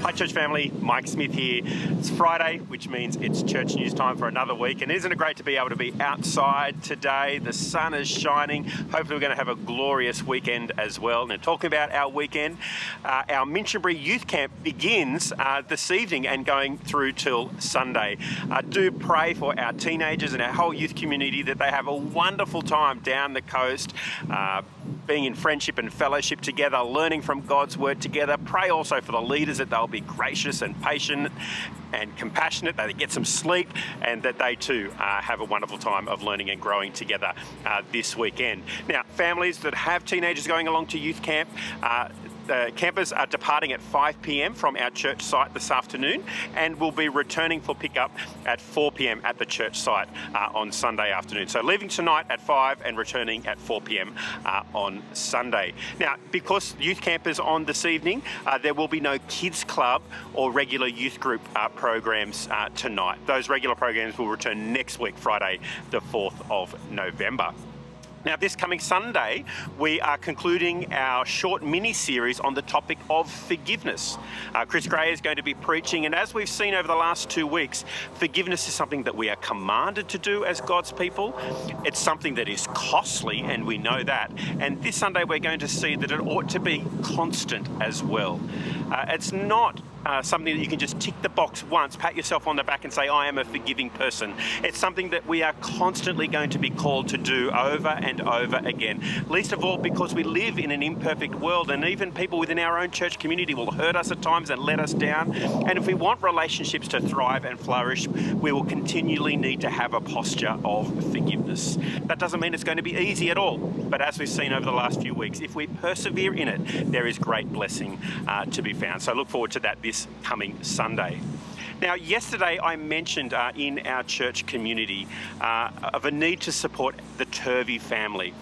Hi church family, Mike Smith here. It's Friday, which means it's church news time for another week, and isn't it great to be able to be outside today? The sun is shining. Hopefully we're going to have a glorious weekend as well. Now, talking about our weekend, our Minchinbury Youth Camp begins this evening and going through till Sunday. Do pray for our teenagers and our whole youth community that they have a wonderful time down the coast, being in friendship and fellowship together, learning from God's word together. Pray also for the leaders that they'll be gracious and patient and compassionate, that they get some sleep, and that they too have a wonderful time of learning and growing together this weekend. Now, families that have teenagers going along to youth camp, the campers are departing at 5 p.m. from our church site this afternoon and will be returning for pickup at 4 p.m. at the church site on Sunday afternoon. So leaving tonight at 5 and returning at 4 p.m. On Sunday. Now, because youth camp is on this evening, there will be no kids club or regular youth group programs tonight. Those regular programs will return next week, Friday, the 4th of November. Now, this coming Sunday, we are concluding our short mini-series on the topic of forgiveness. Chris Gray is going to be preaching, and as we've seen over the last 2 weeks, forgiveness is something that we are commanded to do as God's people. It's something that is costly, and we know that. And this Sunday, we're going to see that it ought to be constant as well. It's not something that you can just tick the box once, pat yourself on the back and say, I am a forgiving person. It's something that we are constantly going to be called to do over and over again. Least of all because we live in an imperfect world, and even people within our own church community will hurt us at times and let us down. And if we want relationships to thrive and flourish, we will continually need to have a posture of forgiveness. That doesn't mean it's going to be easy at all, but as we've seen over the last few weeks, if we persevere in it, there is great blessing to be found. So look forward to that this coming Sunday. Now, yesterday I mentioned in our church community of a need to support the Turvy family.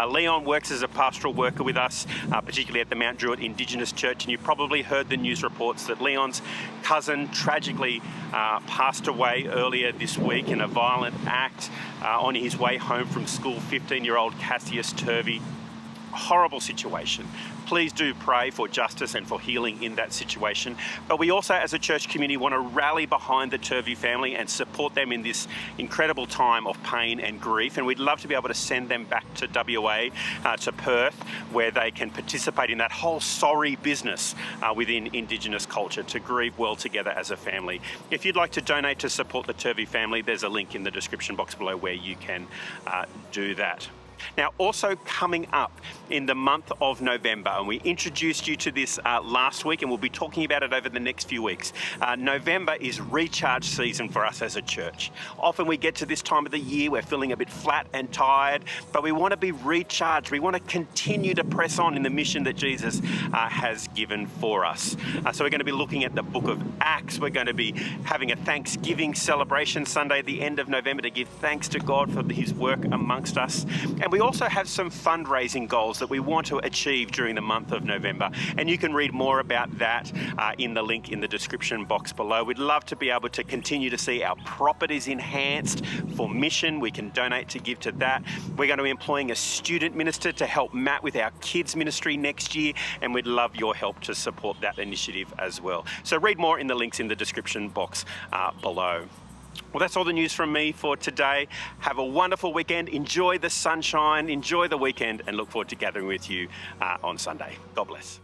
Leon works as a pastoral worker with us, particularly at the Mount Druitt Indigenous Church, and you probably heard the news reports that Leon's cousin tragically passed away earlier this week in a violent act on his way home from school. 15-year-old Cassius Turvy. Horrible situation. Please do pray for justice and for healing in that situation. But we also, as a church community, want to rally behind the Turvy family and support them in this incredible time of pain and grief. And we'd love to be able to send them back to WA, to Perth, where they can participate in that whole sorry business within Indigenous culture to grieve well together as a family. If you'd like to donate to support the Turvy family, there's a link in the description box below where you can do that. Now, also coming up in the month of November, and we introduced you to this last week, and we'll be talking about it over the next few weeks. November is recharge season for us as a church. Often we get to this time of the year, we're feeling a bit flat and tired, but we want to be recharged. We want to continue to press on in the mission that Jesus has given for us. So we're going to be looking at the book of Acts. We're going to be having a Thanksgiving celebration Sunday at the end of November to give thanks to God for his work amongst us. And we also have some fundraising goals that we want to achieve during the month of November. And you can read more about that in the link in the description box below. We'd love to be able to continue to see our properties enhanced for mission. We can donate to give to that. We're going to be employing a student minister to help Matt with our kids ministry next year. And we'd love your help to support that initiative as well. So read more in the links in the description box below. Well, that's all the news from me for today. Have a wonderful weekend. Enjoy the sunshine, enjoy the weekend, and look forward to gathering with you on Sunday. God bless.